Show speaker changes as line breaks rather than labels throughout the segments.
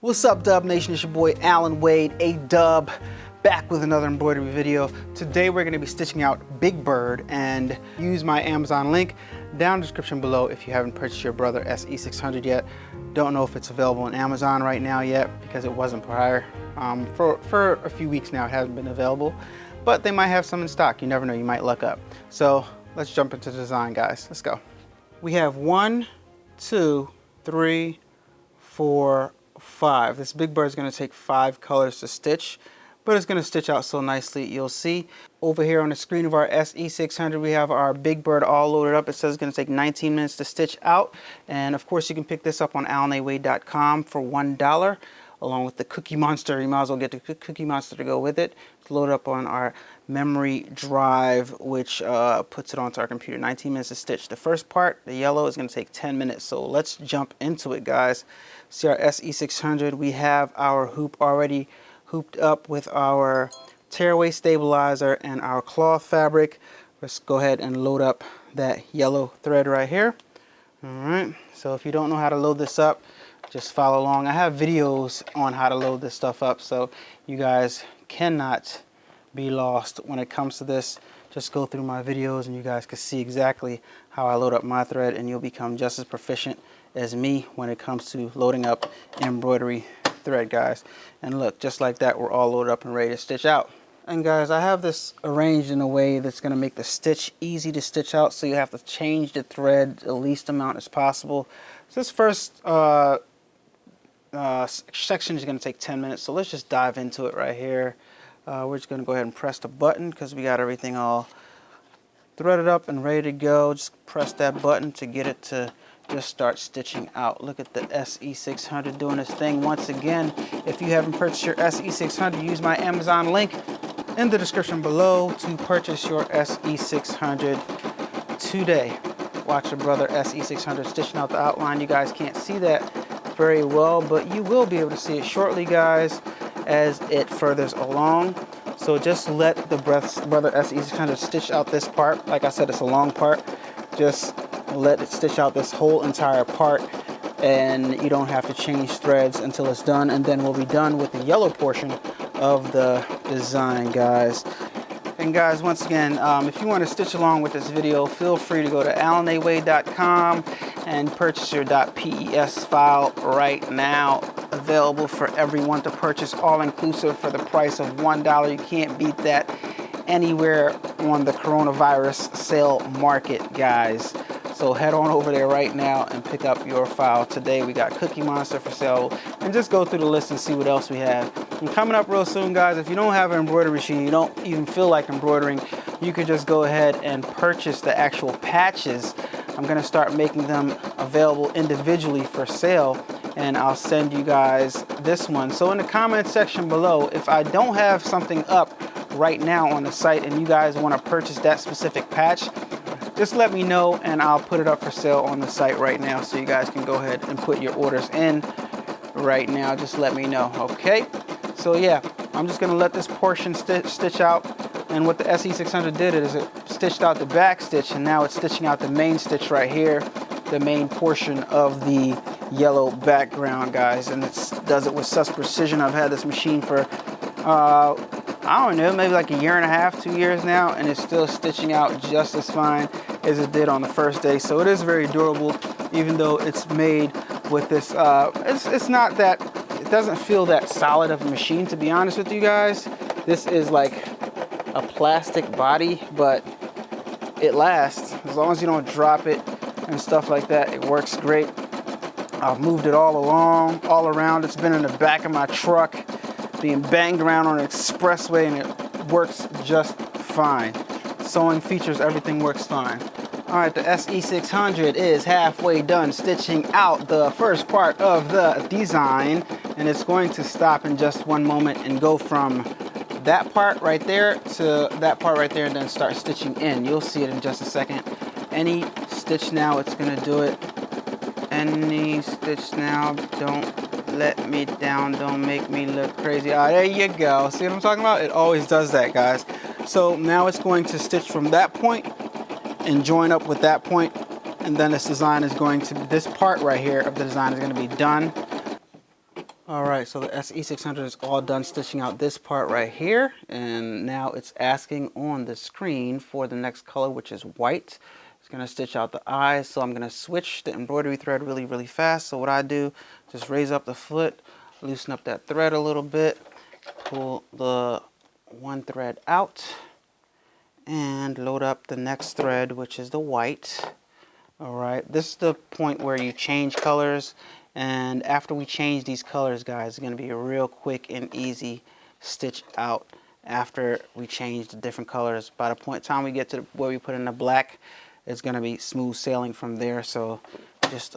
What's up, Dubb Nation? It's your boy Allan Wade, A-Dubb, back with another embroidery video. Today we're going to be stitching out BigBird, and use my Amazon link down in the description below if you haven't purchased your brother SE600 yet. Don't know if it's available on Amazon right now yet because it wasn't prior. For a few weeks now it hasn't been available, but they might have some in stock. You never know, you might luck up. So let's jump into the design, guys. Let's go. We have 1, 2, 3, 4, 5. This BigBird is going to take 5 colors to stitch, but it's going to stitch out so nicely. You'll see over here on the screen of our SE600 we have our BigBird all loaded up. It says it's going to take 19 minutes to stitch out, and of course you can pick this up on allanawade.com for $1 along with the Cookie Monster. You might as well get the Cookie Monster to go with it. It's loaded up on our memory drive, which puts it onto our computer. 19 minutes to stitch. The first part, the yellow, is going to take 10 minutes. So let's jump into it, guys. See our SE600. We have our hoop already hooped up with our tearaway stabilizer and our cloth fabric. Let's go ahead and load up that yellow thread right here. All right. So if you don't know how to load this up, just follow along. I have videos on how to load this stuff up, so you guys cannot be lost when it comes to this. Just go through my videos and you guys can see exactly how I load up my thread, and you'll become just as proficient as me when it comes to loading up embroidery thread, guys. And look, just like that, we're all loaded up and ready to stitch out. And guys, I have this arranged in a way that's going to make the stitch easy to stitch out, so you have to change the thread the least amount as possible. So this first section is going to take 10 minutes, so let's just dive into it right here. We're just going to go ahead and press the button because we got everything all threaded up and ready to go. Just press that button to get it to just start stitching out. Look at the SE600 doing this thing once again. If you haven't purchased your SE600, use my Amazon link in the description below to purchase your SE600 today. Watch your brother SE600 stitching out the outline. You guys can't see that very well, but you will be able to see it shortly, guys, as it furthers along. So just let the brother SE600 stitch out this part. Like I said, it's a long part. Just let it stitch out this whole entire part, and you don't have to change threads until it's done, and then we'll be done with the yellow portion of the design, guys. And guys, once again, if you want to stitch along with this video, feel free to go to allanawade.com and purchase your .pes file right now. Available for everyone to purchase, all inclusive for the price of $1. You can't beat that anywhere on the coronavirus sale market, guys. So head on over there right now and pick up your file today. We got Cookie Monster for sale, and just go through the list and see what else we have. And coming up real soon, guys, if you don't have an embroidery machine, you don't even feel like embroidering, you could just go ahead and purchase the actual patches. I'm going to start making them available individually for sale, and I'll send you guys this one. So in the comment section below, if I don't have something up right now on the site and you guys want to purchase that specific patch, just let me know and I'll put it up for sale on the site right now, so you guys can go ahead and put your orders in right now. Just let me know, okay? So yeah, I'm just going to let this portion stitch out. And what the SE600 did is it stitched out the back stitch, and now it's stitching out the main stitch right here, the main portion of the yellow background, guys. And it does it with such precision. I've had this machine for I don't know, maybe like a year and a half, 2 years now, and it's still stitching out just as fine as it did on the first day. So it is very durable, even though it's made with this it's not that, it doesn't feel that solid of a machine, to be honest with you guys. This is like a plastic body, but it lasts as long as you don't drop it and stuff like that. It works great. I've moved it all around. It's been in the back of my truck, being banged around on an expressway, and it works just fine. Sewing features, everything works fine. All right, the SE600 is halfway done stitching out the first part of the design, and it's going to stop in just one moment and go from that part right there to that part right there, and then start stitching in. You'll see it in just a second. Any stitch now, it's gonna do it. Any stitch now, don't let me down, don't make me look crazy. Ah, there you go. See what I'm talking about? It always does that, guys. So now it's going to stitch from that point and join up with that point, and then this design is going to, this part right here of the design is going to be done. All right, so the SE600 is all done stitching out this part right here, and now it's asking on the screen for the next color, which is white. It's gonna stitch out the eyes, so I'm gonna switch the embroidery thread really, really fast. So what I do, just raise up the foot, loosen up that thread a little bit, pull the one thread out, and load up the next thread, which is the white. All right, this is the point where you change colors, and after we change these colors, guys, it's going to be a real quick and easy stitch out after we change the different colors. By the point time we get to where we put in the black, it's going to be smooth sailing from there. So just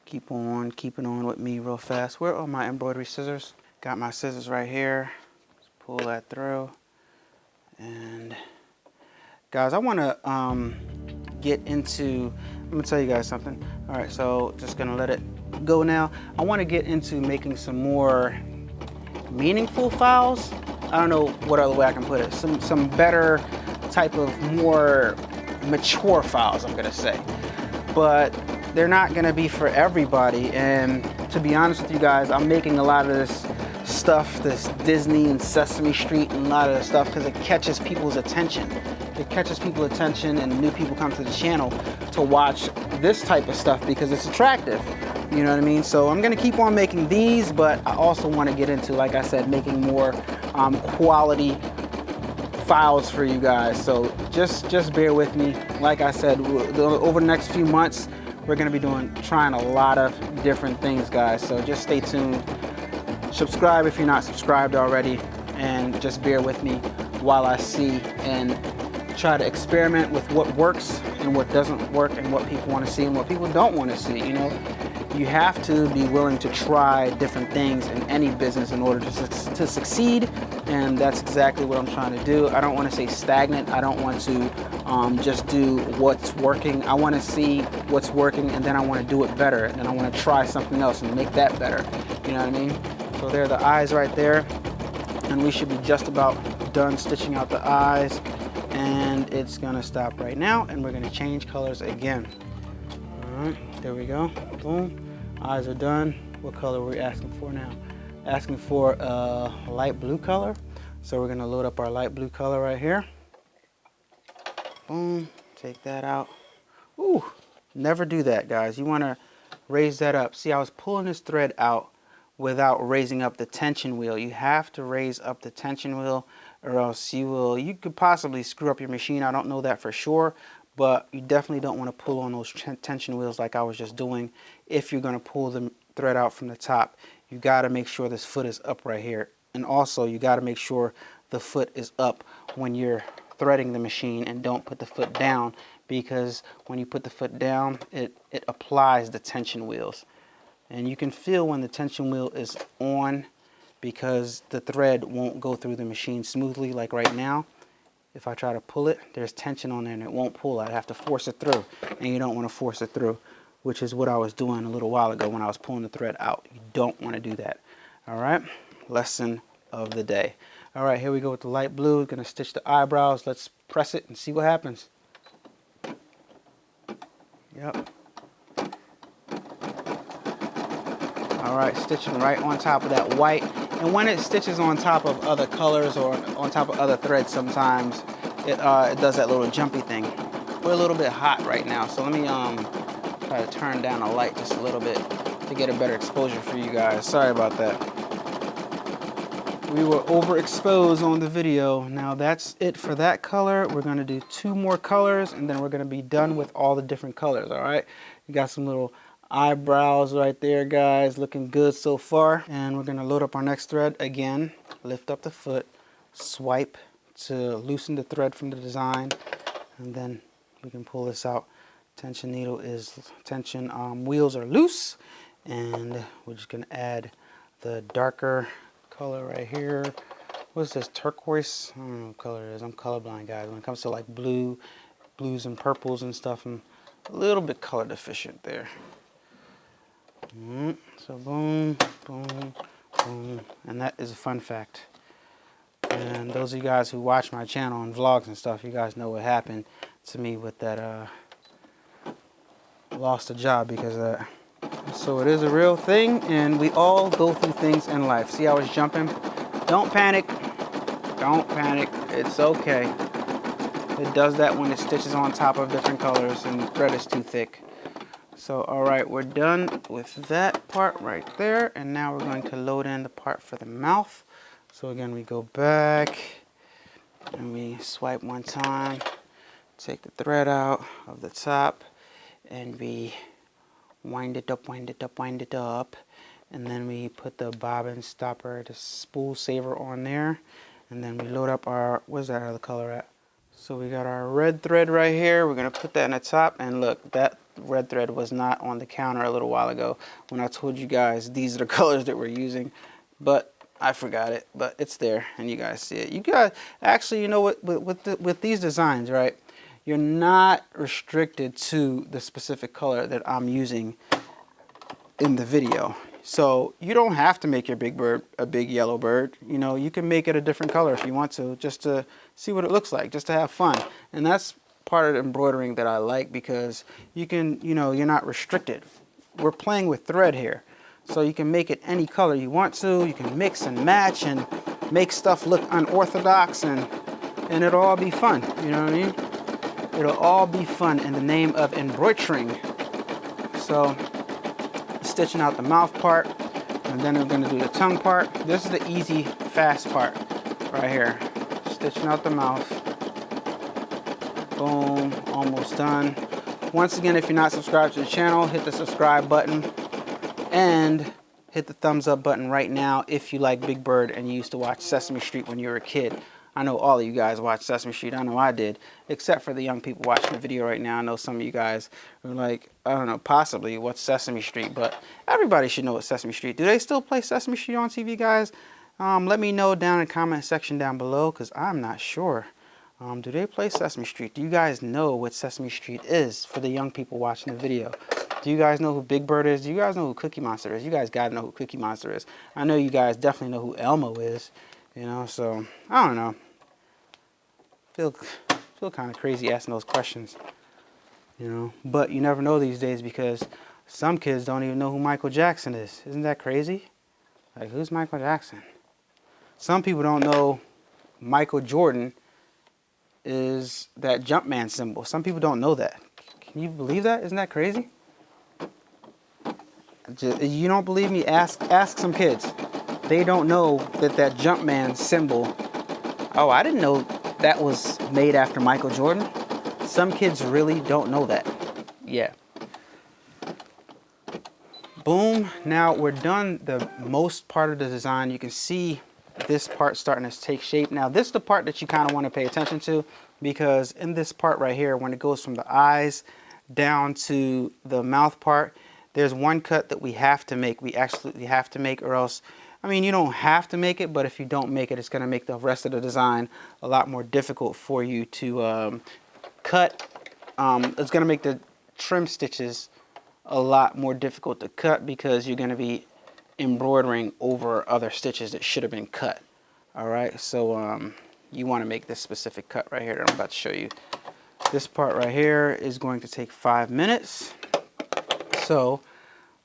keep on keeping on with me real fast. Where are my embroidery scissors? Got my scissors right here. Just pull that through. And guys, I want to get into, I'm gonna tell you guys something. All right, so just gonna let it go now. I want to get into making some more meaningful files. I don't know what other way I can put it. Some better type of more mature files, I'm gonna say. But they're not gonna be for everybody. And to be honest with you guys, I'm making a lot of this stuff, this Disney and Sesame Street and a lot of the stuff because it catches people's attention. It catches people's attention, and new people come to the channel to watch this type of stuff because it's attractive. You know what I mean? So I'm gonna keep on making these, but I also want to get into, like I said, making more quality files for you guys. So just bear with me. Like I said, over the next few months, we're gonna be trying a lot of different things, guys. So just stay tuned. Subscribe if you're not subscribed already, and just bear with me while I see and try to experiment with what works and what doesn't work, and what people want to see and what people don't want to see. You know, you have to be willing to try different things in any business in order to succeed, and that's exactly what I'm trying to do. I don't want to stay stagnant. I don't want to just do what's working. I want to see what's working, and then I want to do it better, and then I want to try something else and make that better. You know what I mean? So there are the eyes right there, and we should be just about done stitching out the eyes. And it's gonna stop right now, and we're gonna change colors again. All right, there we go. Boom. Eyes are done. What color are we asking for now? Asking for a light blue color. So we're gonna load up our light blue color right here. Boom. Take that out. Ooh, never do that, guys. You wanna raise that up. See, I was pulling this thread out without raising up the tension wheel. You have to raise up the tension wheel, or else you could possibly screw up your machine. I don't know that for sure, but you definitely don't want to pull on those tension wheels like I was just doing. If you're going to pull the thread out from the top, you got to make sure this foot is up right here. And also you got to make sure the foot is up when you're threading the machine, and don't put the foot down, because when you put the foot down, it applies the tension wheels. And you can feel when the tension wheel is on, because the thread won't go through the machine smoothly. Like right now, if I try to pull it, there's tension on there and it won't pull. I'd have to force it through, and you don't want to force it through, which is what I was doing a little while ago when I was pulling the thread out. You don't want to do that. All right, lesson of the day. All right, here we go with the light blue. Gonna stitch the eyebrows. Let's press it and see what happens. Yep. All right, stitching right on top of that white. And when it stitches on top of other colors or on top of other threads, sometimes it does that little jumpy thing. We're a little bit hot right now, so let me try to turn down the light just a little bit to get a better exposure for you guys. Sorry about that. We were overexposed on the video. Now that's it for that color. We're gonna do 2 more colors, and then we're gonna be done with all the different colors, all right? You got some little eyebrows right there, guys, looking good so far. And we're gonna load up our next thread again, lift up the foot, swipe to loosen the thread from the design, and then we can pull this out. Tension wheels are loose, and we're just gonna add the darker color right here. What's this, turquoise? I don't know what color it is. I'm colorblind, guys. When it comes to like blues and purples and stuff, I'm a little bit color deficient there. So boom, boom, boom, and that is a fun fact. And those of you guys who watch my channel and vlogs and stuff, you guys know what happened to me with that, lost a job because of that. So it is a real thing, and we all go through things in life. See how it's jumping? Don't panic. Don't panic. It's okay. It does that when it stitches on top of different colors and the thread is too thick. So, all right, we're done with that part right there. And now we're going to load in the part for the mouth. So again, we go back and we swipe one time, take the thread out of the top, and we wind it up, wind it up, wind it up. And then we put the bobbin stopper, the spool saver on there. And then we load up our, where's that other color at? So we got our red thread right here. We're gonna put that in the top, and look, that red thread was not on the counter a little while ago when I told you guys these are the colors that we're using, but I forgot it, but it's there and you guys see it. You guys, actually, you know what, with these designs, right, you're not restricted to the specific color that I'm using in the video. So you don't have to make your big bird a big yellow bird. You know, you can make it a different color if you want to, just to see what it looks like, just to have fun. And that's part of the embroidering that I like, because you can, you know, you're not restricted. We're playing with thread here. So you can make it any color you want to. You can mix and match and make stuff look unorthodox, and it'll all be fun. You know what I mean? It'll all be fun in the name of embroidering. So stitching out the mouth part, and then we're going to do the tongue part. This is the easy, fast part right here. Stitching out the mouth. Boom, almost done. Once again, if you're not subscribed to the channel, hit the subscribe button and hit the thumbs up button right now if you like Big Bird and you used to watch Sesame Street when you were a kid. I know all of you guys watch Sesame Street. I know I did, except for the young people watching the video right now. I know some of you guys are like, I don't know, possibly what's Sesame Street, but everybody should know what Sesame Street. Do they still play Sesame Street on TV, guys? Let me know down in the comment section down below, because I'm not sure. Do they play Sesame Street? Do you guys know what Sesame Street is for the young people watching the video? Do you guys know who Big Bird is? Do you guys know who Cookie Monster is? You guys gotta know who Cookie Monster is. I know you guys definitely know who Elmo is, you know, so I don't know. Feel kind of crazy asking those questions, you know, but you never know these days, because some kids don't even know who Michael Jackson is. Isn't that crazy? Like, who's Michael Jackson? Some people don't know Michael Jordan is that Jumpman symbol. Some people don't know that. Can you believe that? Isn't that crazy? You don't believe me? Ask some kids. They don't know that Jumpman symbol. Oh, I didn't know that was made after Michael Jordan. Some kids really don't know that. Yeah. Boom. Now we're done the most part of the design. You can see this part starting to take shape. Now this is the part that you kind of want to pay attention to, because in this part right here, when it goes from the eyes down to the mouth part, there's one cut that we have to make. We absolutely have to make, or else, I mean, you don't have to make it, but if you don't make it, it's going to make the rest of the design a lot more difficult for you to cut. It's going to make the trim stitches a lot more difficult to cut, because you're going to be embroidering over other stitches that should have been cut. All right, so you want to make this specific cut right here that I'm about to show you. This part right here is going to take 5 minutes. So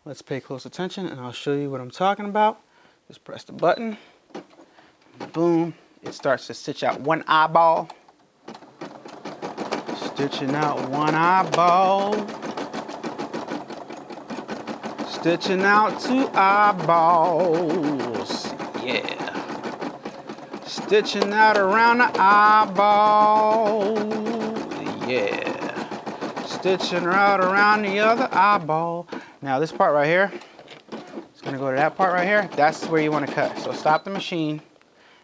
let's pay close attention and I'll show you what I'm talking about. Just press the button. Boom. It starts to stitch out one eyeball. Stitching out one eyeball. Stitching out two eyeballs. Yeah. Stitching out around the eyeball. Yeah. Stitching out around the other eyeball. Now this part right here, it's gonna go to that part right here. That's where you want to cut. So stop the machine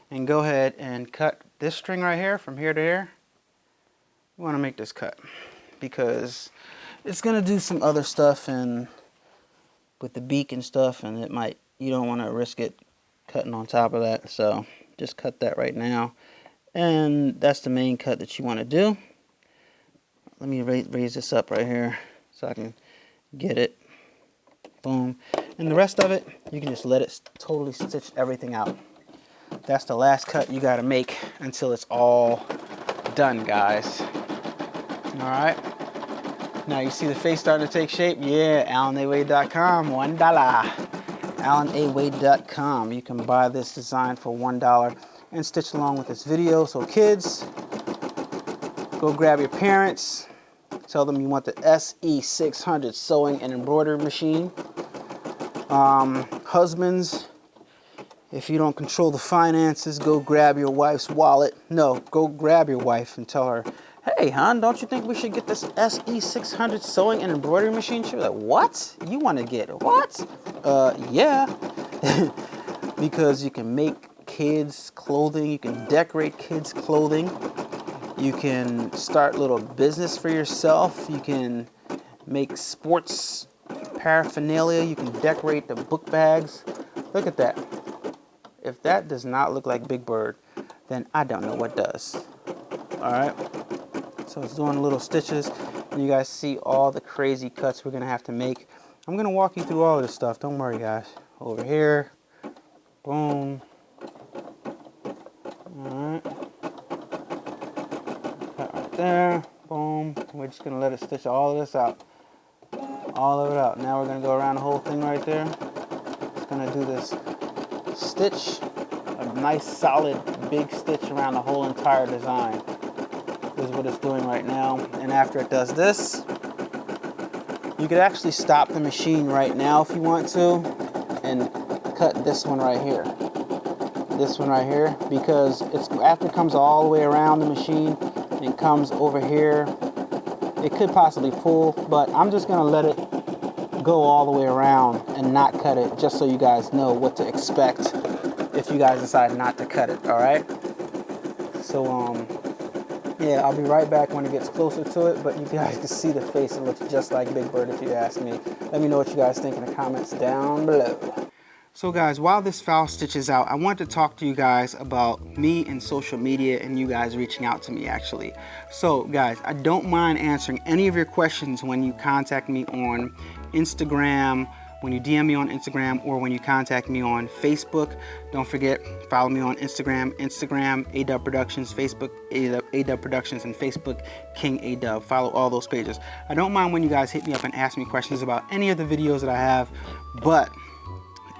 and go ahead and cut this string right here from here to here. You want to make this cut because it's gonna do some other stuff and with the beak and stuff, and it might, you don't want to risk it cutting on top of that. So just cut that right now, and that's the main cut that you want to do. Let me raise this up right here so I can get it. Boom. And the rest of it, you can just let it totally stitch everything out. That's the last cut you got to make until it's all done, guys. All right. Now you see the face starting to take shape? Yeah, AllanAWade.com, $1. AllanAWade.com. You can buy this design for $1 and stitch along with this video. So kids, go grab your parents. Tell them you want the SE600 sewing and embroidery machine. Husbands, if you don't control the finances, go grab your wife's wallet. No, go grab your wife and tell her, hey, hon, don't you think we should get this SE600 sewing and embroidery machine? She'll be like, what? You want to get what? Yeah. Because you can make kids' clothing. You can decorate kids' clothing. You can start a little business for yourself. You can make sports paraphernalia. You can decorate the book bags. Look at that. If that does not look like Big Bird, then I don't know what does. All right. So it's doing little stitches, and you guys see all the crazy cuts we're gonna have to make. I'm gonna walk you through all of this stuff. Don't worry, guys. Over here, boom. All right. Cut right there, boom. We're just gonna let it stitch all of this out. All of it out. Now we're gonna go around the whole thing right there. It's gonna do this stitch, a nice solid big stitch around the whole entire design. This is what it's doing right now. And after it does this, you could actually stop the machine right now if you want to and cut this one right here. This one right here, because it's after it comes all the way around the machine and comes over here, it could possibly pull, but I'm just gonna let it go all the way around and not cut it, just so you guys know what to expect if you guys decide not to cut it. All right, so yeah, I'll be right back when it gets closer to it, but you guys can see the face. It looks just like Big Bird if you ask me. Let me know what you guys think in the comments down below. So guys, while this foul stitches out, I want to talk to you guys about me and social media and you guys reaching out to me actually. So guys, I don't mind answering any of your questions when you contact me on Instagram, when you DM me on Instagram, or when you contact me on Facebook. Don't forget, follow me on Instagram, A-Dubb Productions, Facebook, A-Dubb Productions, and Facebook, King A-Dubb. Follow all those pages. I don't mind when you guys hit me up and ask me questions about any of the videos that I have, but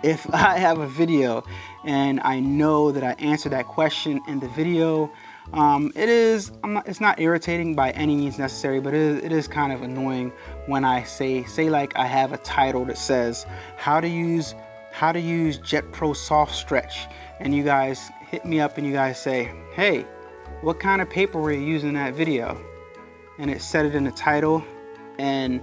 if I have a video and I know that I answered that question in the video, it's not irritating by any means necessary, but it is kind of annoying when I say like I have a title that says how to use Jet Pro Soft Stretch, and you guys hit me up and you guys say, hey, what kind of paper were you using in that video? And it said it in the title, and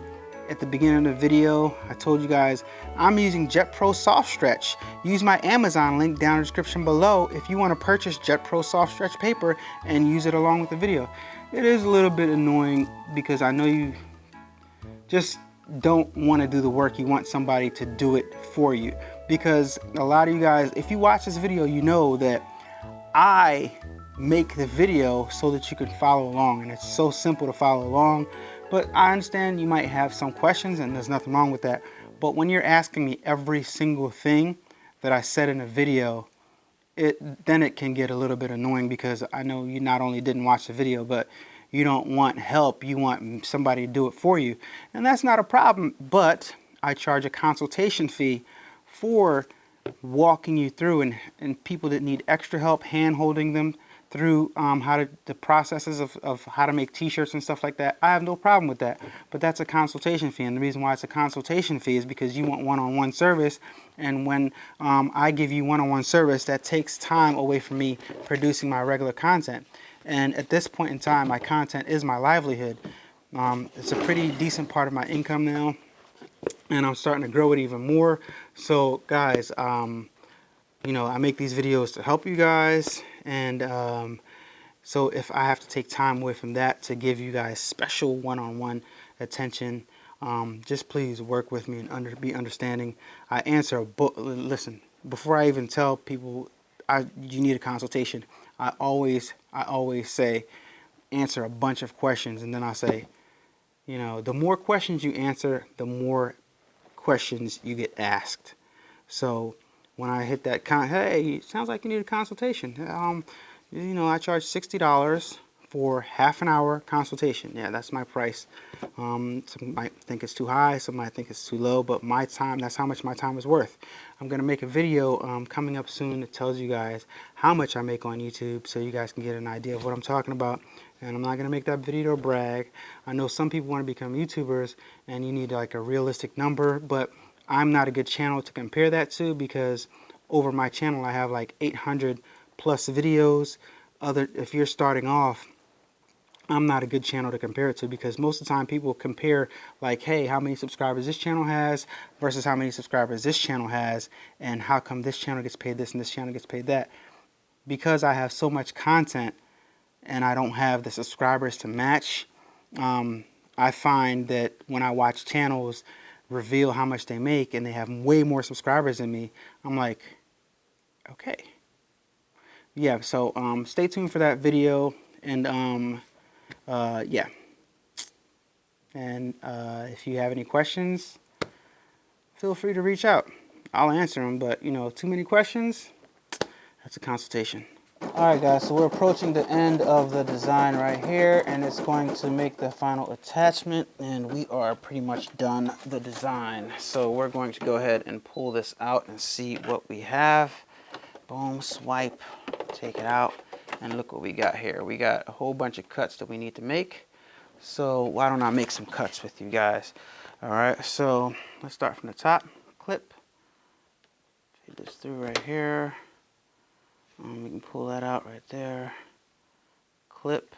at the beginning of the video, I told you guys I'm using Jet Pro Soft Stretch. Use my Amazon link down in the description below if you want to purchase Jet Pro Soft Stretch paper and use it along with the video. It is a little bit annoying because I know you just don't want to do the work. You want somebody to do it for you, because a lot of you guys, if you watch this video, you know that I make the video so that you can follow along, and it's so simple to follow along. But I understand you might have some questions, and there's nothing wrong with that. But when you're asking me every single thing that I said in a video, then it can get a little bit annoying, because I know you not only didn't watch the video, but you don't want help. You want somebody to do it for you. And that's not a problem, but I charge a consultation fee for walking you through, and people that need extra help, hand-holding them through the processes of how to make t-shirts and stuff like that. I have no problem with that, but that's a consultation fee, and the reason why it's a consultation fee is because you want one-on-one service, and when I give you one-on-one service, that takes time away from me producing my regular content. And at this point in time, my content is my livelihood. It's a pretty decent part of my income now, and I'm starting to grow it even more. So guys, you know, I make these videos to help you guys, and so if I have to take time away from that to give you guys special one-on-one attention, just please work with me and be understanding. I answer listen, before I even tell people you need a consultation, I always say answer a bunch of questions, and then I say, you know, the more questions you answer, the more questions you get asked. So when I hit that hey, it sounds like you need a consultation. You know, I charge $60 for half an hour consultation. Yeah, that's my price. Some might think it's too high, some might think it's too low, but my time, that's how much my time is worth. I'm gonna make a video coming up soon that tells you guys how much I make on YouTube, so you guys can get an idea of what I'm talking about. And I'm not gonna make that video to brag. I know some people want to become YouTubers and you need like a realistic number, but I'm not a good channel to compare that to, because over my channel I have like 800 plus videos. If you're starting off, I'm not a good channel to compare it to, because most of the time people compare like, hey, how many subscribers this channel has versus how many subscribers this channel has, and how come this channel gets paid this and this channel gets paid that. Because I have so much content and I don't have the subscribers to match, I find that when I watch channels reveal how much they make and they have way more subscribers than me, I'm like, okay. Yeah, so stay tuned for that video, and yeah. And if you have any questions, feel free to reach out. I'll answer them, but you know, too many questions, that's a consultation. Alright guys, so we're approaching the end of the design right here, and it's going to make the final attachment, and we are pretty much done the design. So we're going to go ahead and pull this out and see what we have. Boom, swipe, take it out, and look what we got here. We got a whole bunch of cuts that we need to make. So why don't I make some cuts with you guys? Alright, so let's start from the top. Clip. Feed this through right here. We can pull that out right there. Clip.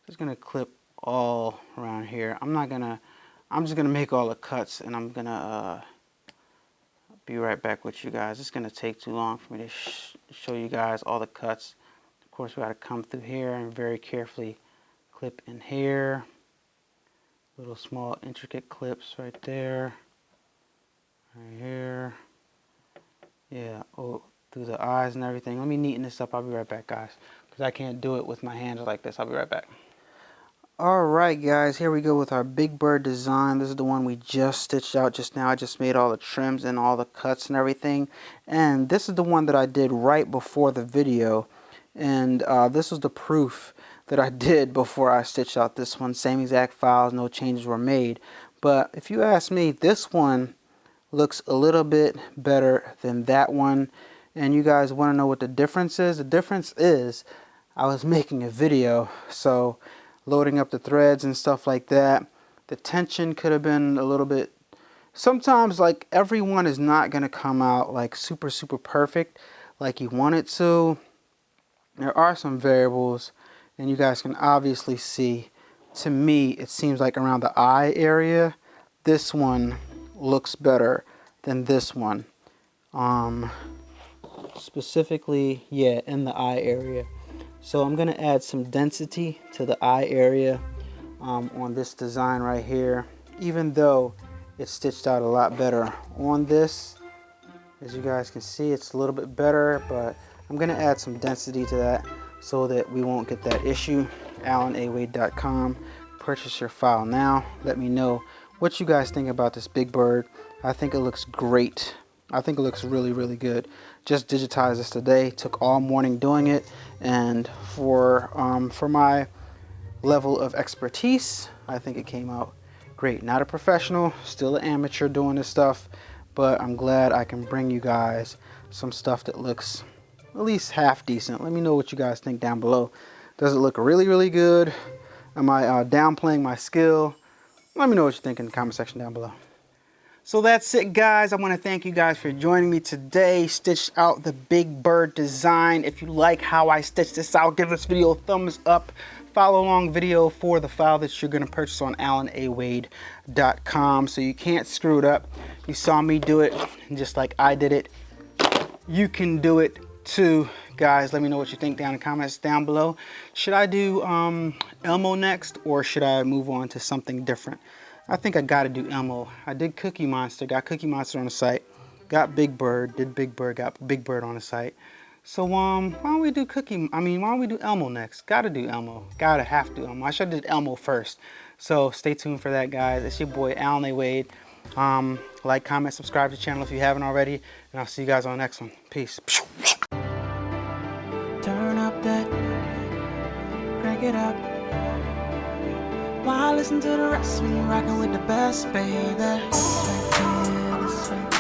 Just gonna clip all around here. I'm just gonna make all the cuts, and I'm gonna be right back with you guys. It's gonna take too long for me to show you guys all the cuts. Of course, we gotta come through here and very carefully clip in here. Little small intricate clips right there. Right here. Yeah. Oh, through the eyes and everything. Let me neaten this up. I'll be right back, guys, because I can't do it with my hands like this. I'll be right back. Alright guys, here we go with our BigBird design. This is the one we just stitched out just now. I just made all the trims and all the cuts and everything. And this is the one that I did right before the video. And this was the proof that I did before I stitched out this one. Same exact files, no changes were made. But if you ask me, this one looks a little bit better than that one. And you guys want to know what the difference is? The difference is I was making a video, so loading up the threads and stuff like that, the tension could have been a little bit, sometimes like everyone is not going to come out like super perfect like you want it to. There are some variables, and you guys can obviously see, to me it seems like around the eye area this one looks better than this one. Specifically, yeah, in the eye area. So I'm going to add some density to the eye area on this design right here, even though it's stitched out a lot better on this. As you guys can see, it's a little bit better, but I'm going to add some density to that so that we won't get that issue. AllanAWade.com. Purchase your file now. Let me know what you guys think about this BigBird. I think it looks great. I think it looks really good. Just digitized this today. Took all morning doing it, and for my level of expertise, I think it came out great. Not a professional, still an amateur doing this stuff, but I'm glad I can bring you guys some stuff that looks at least half decent. Let me know what you guys think down below. Does it look really good? Am I downplaying my skill? Let me know what you think in the comment section down below. So that's it, guys. I want to thank you guys for joining me today. Stitched out the BigBird design. If you like how I stitched this out, give this video a thumbs up. Follow along video for the file that you're going to purchase on AllanAWade.com, so you can't screw it up. You saw me do it, and just like I did it, you can do it too. Guys, let me know what you think down in the comments down below. Should I do Elmo next, or should I move on to something different? I think I gotta do Elmo. I did Cookie Monster, got Cookie Monster on the site. Got BigBird, did BigBird, got BigBird on the site. So why don't we do why don't we do Elmo next? Gotta do Elmo. Have to do Elmo. I should have did Elmo first. So stay tuned for that, guys. It's your boy Allan A. Wade. Like, comment, subscribe to the channel if you haven't already, and I'll see you guys on the next one. Peace. Turn up that it up. Why listen to the rest when you're rocking with the best, baby? This right here, this right